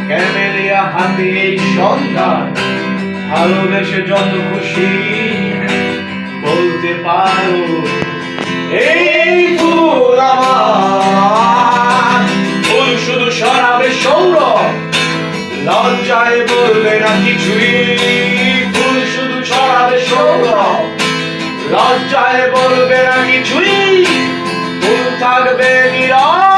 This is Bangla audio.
ক্যামেলিয়া হাতে এই সন্ধান, ভালোবেসে যত খুশি বলতে পারো এই ফুল আমার। ফুল শুধু সরাবে সৌরভ, লজ্জায় বলবে না কিছুই। ফুল শুধু সরাবে সৌরভ, লজ্জায় বলবে না কিছুই। ফুল থাকবে নীরব।